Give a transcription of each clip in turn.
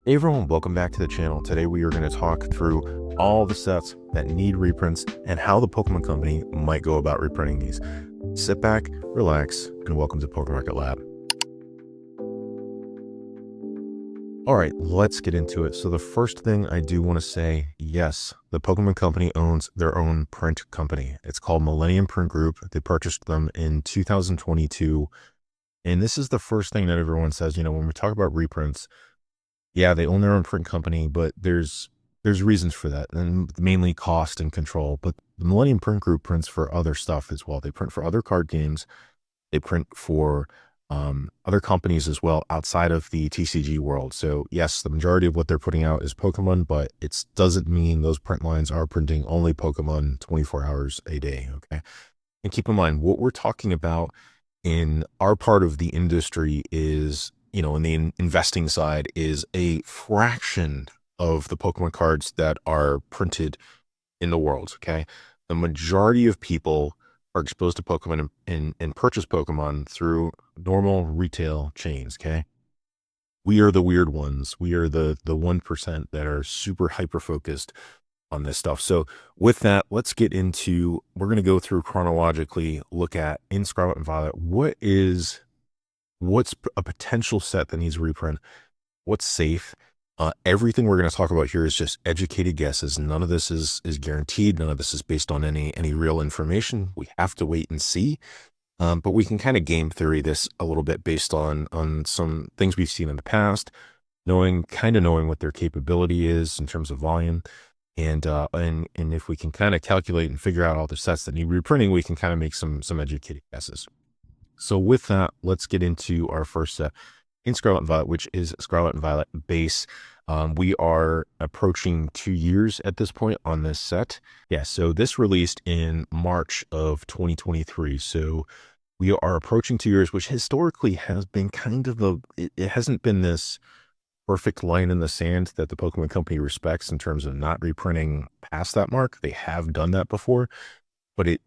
Hey everyone, welcome back to the channel. Today we are going to talk through all the sets that need reprints and how the Pokemon Company might go about reprinting these. Sit back, relax, and welcome to PokeMarketLab. All right, let's get into it. So the first thing I do want to say, yes, the Pokemon Company owns their own print company. It's called Millennium Print Group. They purchased them in 2022. And this is the first thing that everyone says, when we talk about reprints, yeah, they own their own print company, but there's reasons for that, and mainly cost and control. But the Millennium Print Group prints for other stuff as well. They print for other card games. They print for other companies as well outside of the TCG world. So yes, the majority of what they're putting out is Pokemon, but it doesn't mean those print lines are printing only Pokemon 24 hours a day. Okay, and keep in mind what we're talking about in our part of the industry is, in the investing side, is a fraction of the Pokemon cards that are printed in the world. Okay. The majority of people are exposed to Pokemon and purchase Pokemon through normal retail chains. Okay. We are the weird ones. We are the 1% that are super hyper focused on this stuff. So with that, let's get into, we're going to go through chronologically, look at in Scarlet and Violet, what's a potential set that needs a reprint, what's safe. Everything we're going to talk about here is just educated guesses. None of this is guaranteed. None of this is based on any real information. We have to wait and see. But we can kind of game theory this a little bit based on some things we've seen in the past, knowing what their capability is in terms of volume. And if we can kind of calculate and figure out all the sets that need reprinting, we can kind of make some educated guesses. So with that, let's get into our first set in Scarlet and Violet, which is Scarlet and Violet base. We are approaching 2 years at this point on this set. Yeah, so this released in March of 2023. So we are approaching 2 years, which historically has been kind of it hasn't been this perfect line in the sand that the Pokemon Company respects in terms of not reprinting past that mark. They have done that before, but it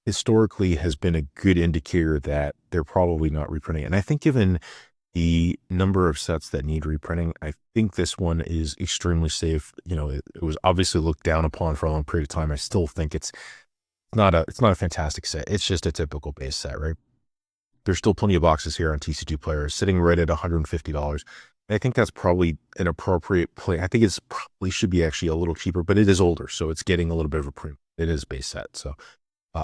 historically has been a good indicator that they're probably not reprinting. And I think given the number of sets that need reprinting, I think this one is extremely safe. It was obviously looked down upon for a long period of time. I still think it's not a fantastic set. It's just a typical base set, right? There's still plenty of boxes here on TCG Player sitting right at $150. I think that's probably an appropriate play. I think it's probably should be actually a little cheaper, but it is older, so it's getting a little bit of a premium. It is base set, so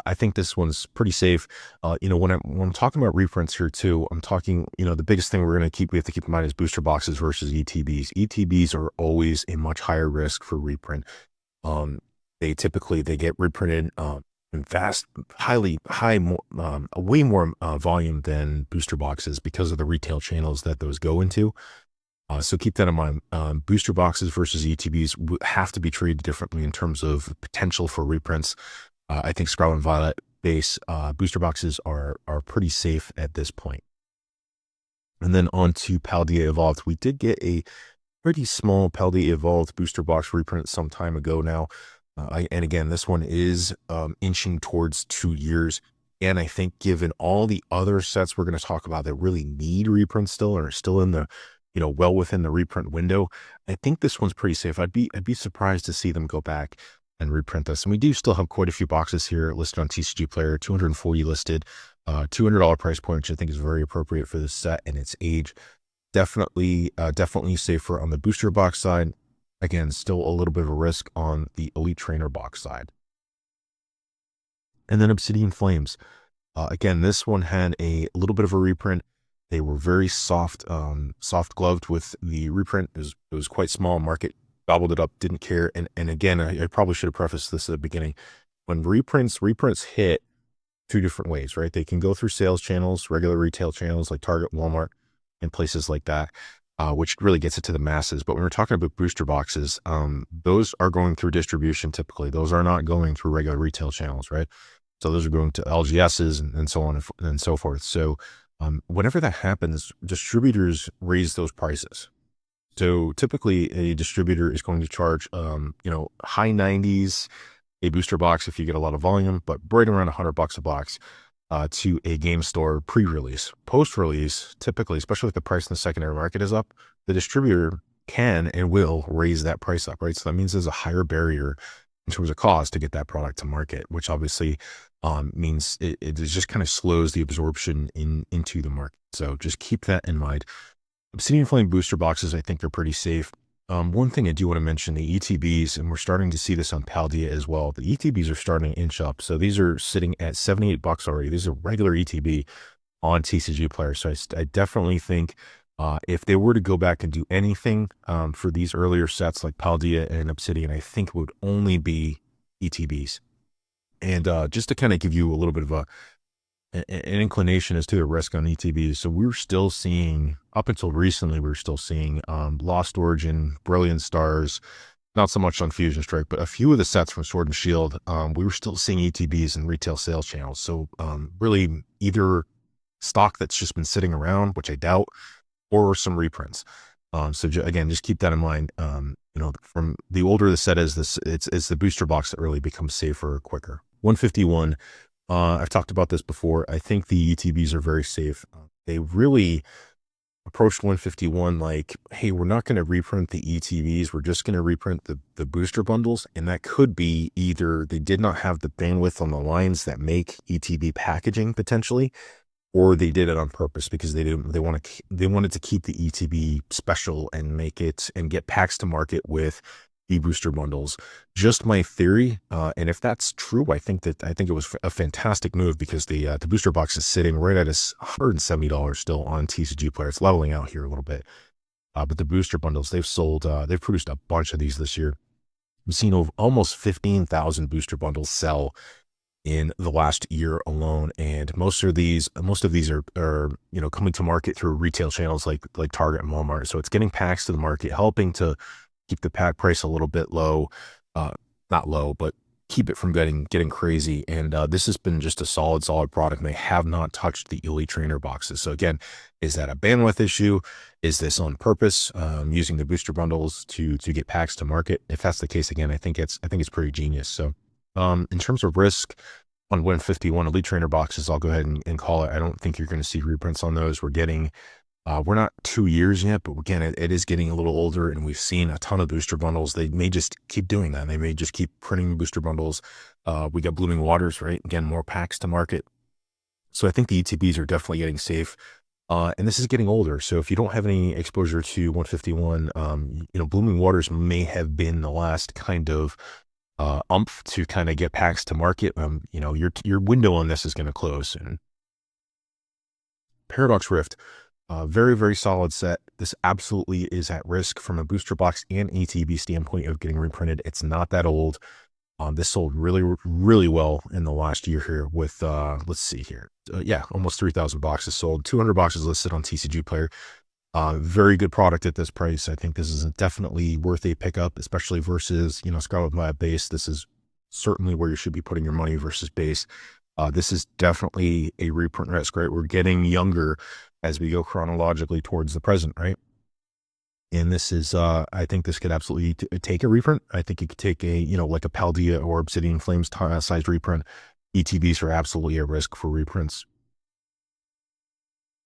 I think this one's pretty safe. When I'm talking about reprints here too, I'm talking, the biggest thing we have to keep in mind is booster boxes versus ETBs. ETBs are always a much higher risk for reprint. They get reprinted in way more volume than booster boxes because of the retail channels that those go into. So keep that in mind. Booster boxes versus ETBs have to be treated differently in terms of potential for reprints. I think Scarlet and Violet base booster boxes are pretty safe at this point. And then on to Paldea Evolved. We did get a pretty small Paldea Evolved booster box reprint some time ago now. And again, this one is inching towards 2 years. And I think given all the other sets we're going to talk about that really need reprints still, or are still in the, well within the reprint window, I think this one's pretty safe. I'd be surprised to see them go back and reprint this. And we do still have quite a few boxes here listed on TCG Player, 240 listed, $200 price point, which I think is very appropriate for this set and its age. Definitely safer on the booster box side. Again, still a little bit of a risk on the Elite Trainer box side. And then Obsidian Flames. Again, this one had a little bit of a reprint. They were very soft gloved with the reprint. It was quite small. Market gobbled it up, didn't care. And again, I probably should have prefaced this at the beginning. When reprints hit 2 different ways, right? They can go through sales channels, regular retail channels like Target, Walmart, and places like that, which really gets it to the masses. But when we're talking about booster boxes, those are going through distribution typically. Those are not going through regular retail channels, right? So those are going to LGSs and so on and so forth. So whenever that happens, distributors raise those prices. So typically a distributor is going to charge, high 90s, a booster box if you get a lot of volume, but right around $100 a box to a game store pre-release. Post-release, typically, especially if the price in the secondary market is up, the distributor can and will raise that price up, right? So that means there's a higher barrier in terms of cost to get that product to market, which obviously means it just kind of slows the absorption into the market. So just keep that in mind. Obsidian Flame booster boxes, I think, are pretty safe. One thing I do want to mention, the ETBs, and we're starting to see this on Paldea as well. The ETBs are starting to inch up. So these are sitting at $78 already. These are regular ETB on TCG players. So I definitely think if they were to go back and do anything for these earlier sets like Paldea and Obsidian, I think it would only be ETBs. And just to kind of give you a little bit of an inclination as to the risk on ETBs. So we're still seeing, up until recently, we were still seeing Lost Origin, Brilliant Stars, not so much on Fusion Strike, but a few of the sets from Sword and Shield, we were still seeing ETBs in retail sales channels. So really either stock that's just been sitting around, which I doubt, or some reprints. So again, just keep that in mind. From the older the set is, it's the booster box that really becomes safer quicker. 151. I've talked about this before. I think the ETBs are very safe. They really approached 151 like, hey, we're not going to reprint the ETBs. We're just going to reprint the booster bundles. And that could be either they did not have the bandwidth on the lines that make ETB packaging potentially, or they did it on purpose because they wanted to keep the ETB special and make it and get packs to market with the booster bundles. Just my theory, and if that's true, I think it was a fantastic move because the booster box is sitting right at $170 still on TCG Player. It's leveling out here a little bit, but the booster bundles they've produced a bunch of these this year. We've seen almost 15,000 booster bundles sell in the last year alone, and most of these are coming to market through retail channels like Target and Walmart. So it's getting packs to the market, helping to keep the pack price a little bit low, not low, but keep it from getting crazy. And this has been just a solid product. And they have not touched the Elite Trainer boxes. So again, is that a bandwidth issue? Is this on purpose, using the booster bundles to get packs to market? If that's the case, again, I think it's pretty genius. So in terms of risk on 151 Elite Trainer boxes, I'll go ahead and call it. I don't think you're going to see reprints on those. We're not 2 years yet, but again, it is getting a little older, and we've seen a ton of booster bundles. They may just keep doing that. They may just keep printing booster bundles. We got Blooming Waters, right? Again, more packs to market. So I think the ETBs are definitely getting safe. And this is getting older. So if you don't have any exposure to 151, Blooming Waters may have been the last kind of umph to kind of get packs to market. Your window on this is going to close soon. Paradox Rift, very, very solid set. This absolutely is at risk from a booster box and ETB standpoint of getting reprinted. It's not that old. This sold really, really well in the last year here with, let's see here. Almost 3,000 boxes sold, 200 boxes listed on TCG Player. Very good product at this price. I think this is definitely worth a pickup, especially versus, Scarlet Violet base. This is certainly where you should be putting your money versus base. This is definitely a reprint risk, right? We're getting younger as we go chronologically towards the present, right? And this is, I think this could absolutely take a reprint. I think it could take like a Paldea or Obsidian Flames size reprint. ETBs are absolutely at risk for reprints.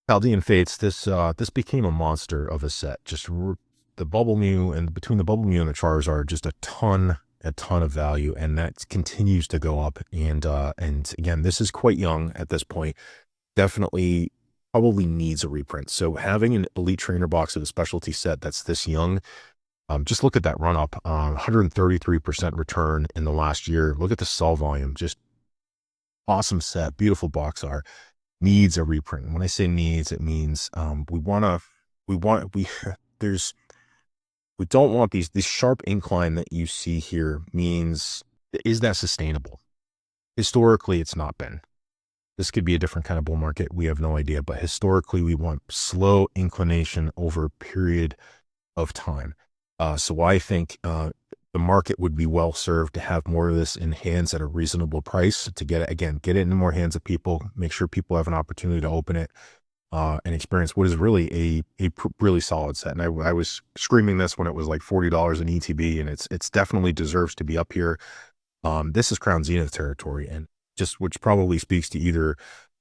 Paldean Fates, this became a monster of a set. Just the Bubble Mew, and between the Bubble Mew and the Charizard, just a ton of value, and that continues to go up. And again, this is quite young at this point. Definitely probably needs a reprint. So having an Elite Trainer box of a specialty set that's this young, just look at that run up, 133% return in the last year. Look at the sell volume, just awesome set, beautiful box art. Needs a reprint. When I say needs, it means we don't want this sharp incline that you see here. Means, is that sustainable? Historically, it's not been. This could be a different kind of bull market. We have no idea, but historically we want slow inclination over a period of time. So I think the market would be well served to have more of this in hands at a reasonable price to get it in more hands of people, make sure people have an opportunity to open it and experience what is really a really solid set. And I was screaming this when it was like $40 in ETB, and it's definitely deserves to be up here. This is Crown Zenith territory, and which probably speaks to either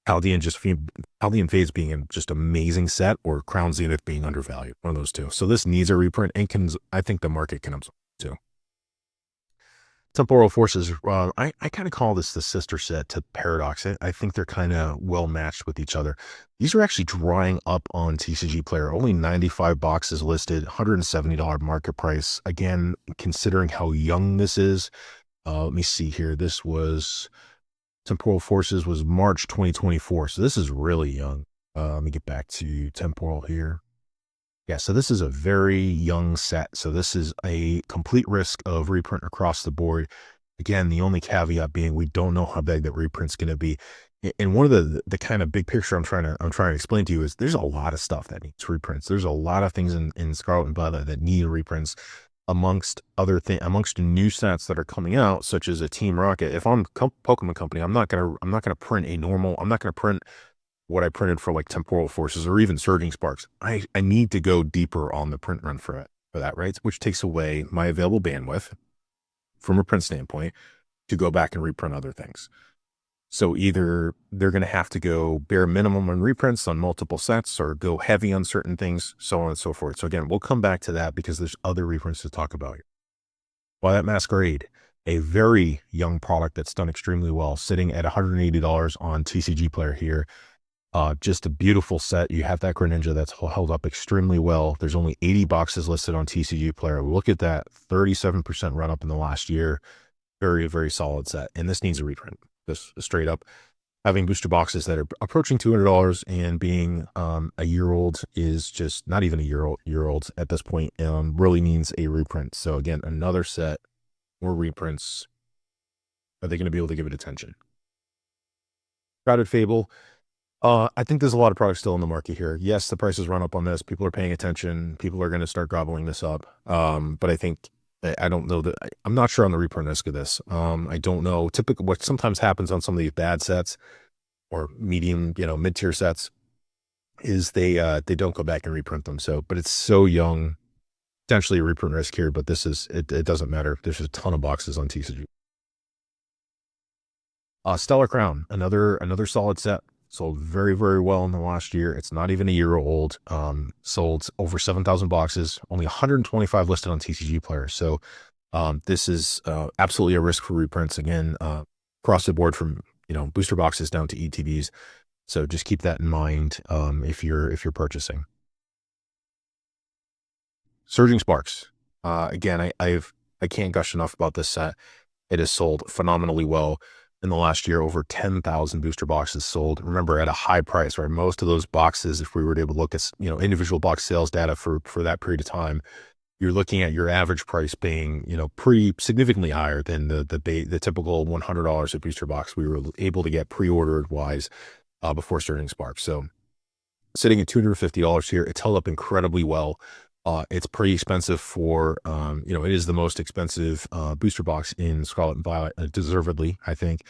Paldea Phase being a just amazing set, or Crown Zenith being undervalued. One of those two. So this needs a reprint, and I think the market can absorb it too. Temporal Forces, I kind of call this the sister set to Paradox. I think they're kind of well matched with each other. These are actually drying up on TCG Player. Only 95 boxes listed, $170 market price. Again, considering how young this is, let me see here. This was Temporal Forces was March 2024. So this is really young. Let me get back to Temporal here. Yeah, so this is a very young set. So this is a complete risk of reprint across the board. Again, the only caveat being we don't know how big that reprint's going to be. And one of the kind of big picture I'm trying to explain to you is there's a lot of stuff that needs reprints. There's a lot of things in Scarlet and Violet that need reprints, amongst other things, amongst new sets that are coming out, such as a Team Rocket. If I'm Pokemon Company, I'm not gonna print a normal. I'm not gonna print what I printed for like Temporal Forces or even Surging Sparks. I need to go deeper on the print run for that, right? Which takes away my available bandwidth from a print standpoint to go back and reprint other things. So either they're going to have to go bare minimum on reprints on multiple sets, or go heavy on certain things, so on and so forth. So again, we'll come back to that because there's other reprints to talk about here. Violet Masquerade, a very young product that's done extremely well, sitting at $180 on TCG Player here. Just a beautiful set. You have that Greninja that's held up extremely well. There's only 80 boxes listed on TCG Player. Look at that, 37% run up in the last year. Very, very solid set. And this needs a reprint. This straight up. Having booster boxes that are approaching $200 and being a year old is just not even a year old at this point. Really needs a reprint. So again, another set, more reprints. Are they going to be able to give it attention? Crowded Fable. I think there's a lot of products still in the market here. Yes, the prices run up on this. People are paying attention. People are going to start gobbling this up. But I think, I don't know that, I'm not sure on the reprint risk of this. I don't know. Typically, what sometimes happens on some of these bad sets or medium, mid-tier sets is they don't go back and reprint them. So, but it's so young, potentially a reprint risk here, but it doesn't matter. There's a ton of boxes on TCG. Stellar Crown, another solid set. Sold very, very well in the last year. It's not even a year old. Sold over 7,000 boxes, only 125 listed on TCG Player. So this is absolutely a risk for reprints. Again, across the board from booster boxes down to ETBs. So just keep that in mind if you're purchasing. Surging Sparks. Again, I can't gush enough about this set. It has sold phenomenally well. In the last year, over 10,000 booster boxes sold. Remember, at a high price, right? Most of those boxes, if we were able to look at individual box sales data for that period of time, you're looking at your average price being pretty significantly higher than the typical $100 a booster box we were able to get pre-ordered wise before Surging Sparks. So sitting at $250 here, it's held up incredibly well. It's pretty expensive for, it is the most expensive booster box in Scarlet and Violet, deservedly, I think.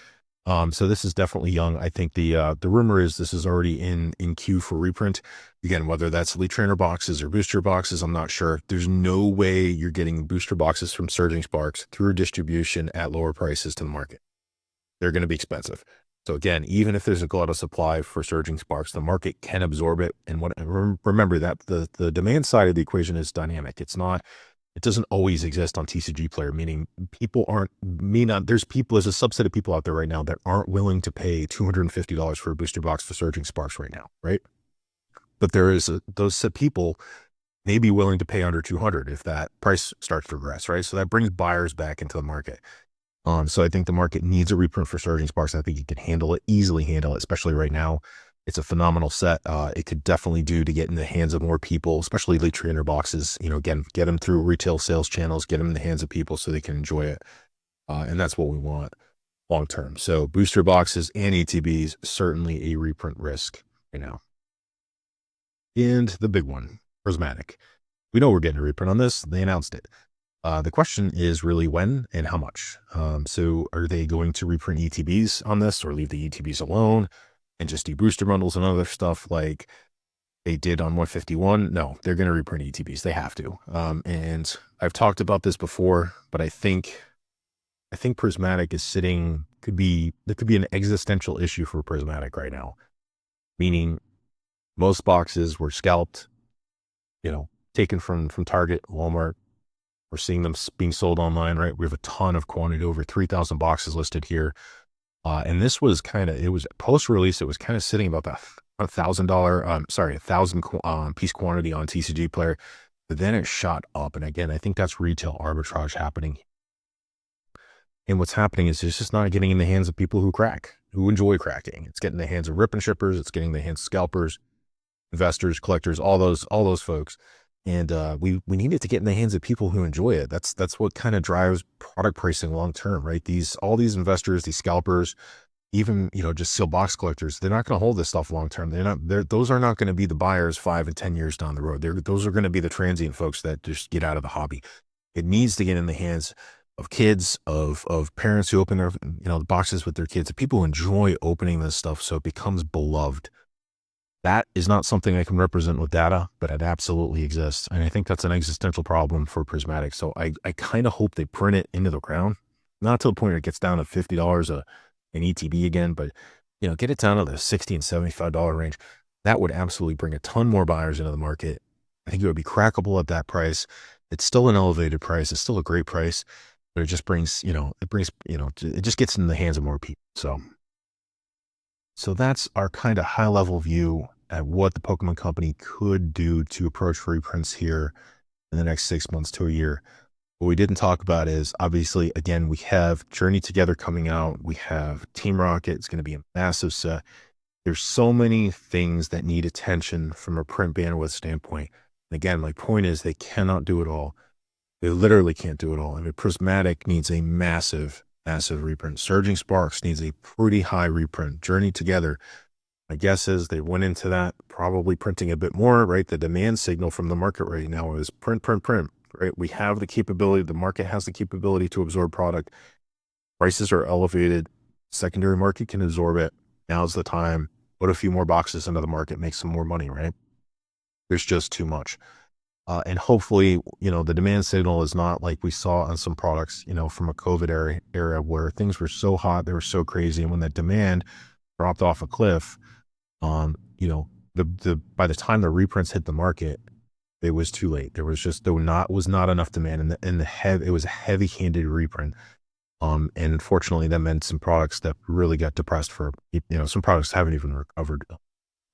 So this is definitely young. I think the rumor is this is already in queue for reprint. Again, whether that's Elite Trainer boxes or booster boxes, I'm not sure. There's no way you're getting booster boxes from Surging Sparks through distribution at lower prices to the market. They're going to be expensive. So again, even if there's a glut of supply for Surging Sparks, the market can absorb it. And remember that the demand side of the equation is dynamic. It doesn't always exist on TCG Player, meaning there's a subset of people out there right now that aren't willing to pay $250 for a booster box for Surging Sparks right now, right? But those people may be willing to pay under $200 if that price starts to regress, right? So that brings buyers back into the market. So I think the market needs a reprint for Surging Sparks. I think you can easily handle it, especially right now. It's a phenomenal set. It could definitely do to get in the hands of more people, especially Elite Trainer boxes. Again, get them through retail sales channels, get them in the hands of people so they can enjoy it. And that's what we want long term. So booster boxes and ETBs, certainly a reprint risk right now. And the big one, Prismatic. We know we're getting a reprint on this. They announced it. The question is really when and how much. So are they going to reprint ETBs on this, or leave the ETBs alone and just do booster bundles and other stuff like they did on 151? No, they're going to reprint ETBs. They have to. And I've talked about this before, but I think Prismatic is there could be an existential issue for Prismatic right now. meaning most boxes were scalped, taken from Target, Walmart. We're seeing them being sold online, right? We have a ton of quantity, over 3,000 boxes listed here. And this was it was post-release, it was kind of sitting about that $1,000 piece quantity on TCG Player. But then it shot up. And again, I think that's retail arbitrage happening. And what's happening is it's just not getting in the hands of people who enjoy cracking. It's getting in the hands of rip and shippers. It's getting in the hands of scalpers, investors, collectors, all those folks. And we need it to get in the hands of people who enjoy it. That's what kind of drives product pricing long term, right? All these investors, these scalpers, even just sealed box collectors, they're not going to hold this stuff long term. Those are not going to be the buyers 5 and 10 years down the road. Those are going to be the transient folks that just get out of the hobby. It needs to get in the hands of kids, of parents who open their the boxes with their kids, of people who enjoy opening this stuff, so it becomes beloved. That is not something I can represent with data, but it absolutely exists. And I think that's an existential problem for Prismatic. So I kind of hope they print it into the ground, not to the point where it gets down to $50 an ETB again, but get it down to the $60 and $75 range. That would absolutely bring a ton more buyers into the market. I think it would be crackable at that price. It's still an elevated price. It's still a great price, but it just brings, it just gets in the hands of more people. So that's our kind of high level view at what the Pokemon Company could do to approach reprints here in the next 6 months to a year. What we didn't talk about is, obviously, again, we have Journey Together coming out. We have Team Rocket. It's going to be a massive set. There's so many things that need attention from a print bandwidth standpoint. And again, my point is they cannot do it all. They literally can't do it all. I mean, Prismatic needs a massive reprint. Surging Sparks needs a pretty high reprint. Journey Together, my guess is they went into that probably printing a bit more, right? The demand signal from the market right now is print, right? We have the capability, the market has the capability to absorb product. Prices are elevated. Secondary market can absorb it. Now's the time. Put a few more boxes into the market, make some more money, right? There's just too much. And hopefully, the demand signal is not like we saw on some products, from a COVID era where things were so hot, they were so crazy. And when that demand dropped off a cliff, by the time the reprints hit the market, it was too late. There was not enough demand, and it was a heavy-handed reprint. And unfortunately, that meant some products that really got depressed for, some products haven't even recovered,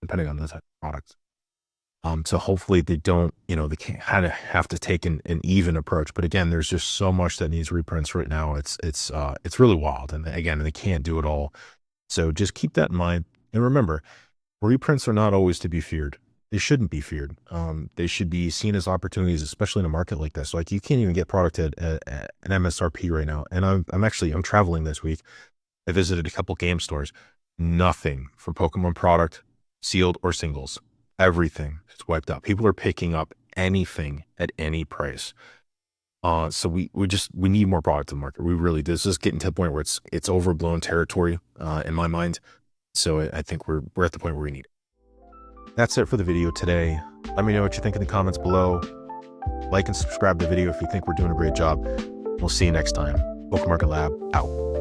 depending on the type of products. So hopefully they don't, they can't have to take an even approach. But again, there's just so much that needs reprints right now. It's really wild. And again, they can't do it all. So just keep that in mind. And remember, reprints are not always to be feared. They shouldn't be feared. They should be seen as opportunities, especially in a market like this. Like, you can't even get product at an MSRP right now. And I'm traveling this week. I visited a couple game stores. Nothing from Pokemon product, sealed or singles. Everything is wiped out. People are picking up anything at any price. So we need more product in the market. We really do. This is getting to the point where it's overblown territory in my mind. So I think we're at the point where we need it. That's it for the video today. Let me know what you think in the comments below. Like and subscribe to the video if you think we're doing a great job. We'll see you next time. PokeMarketLab out.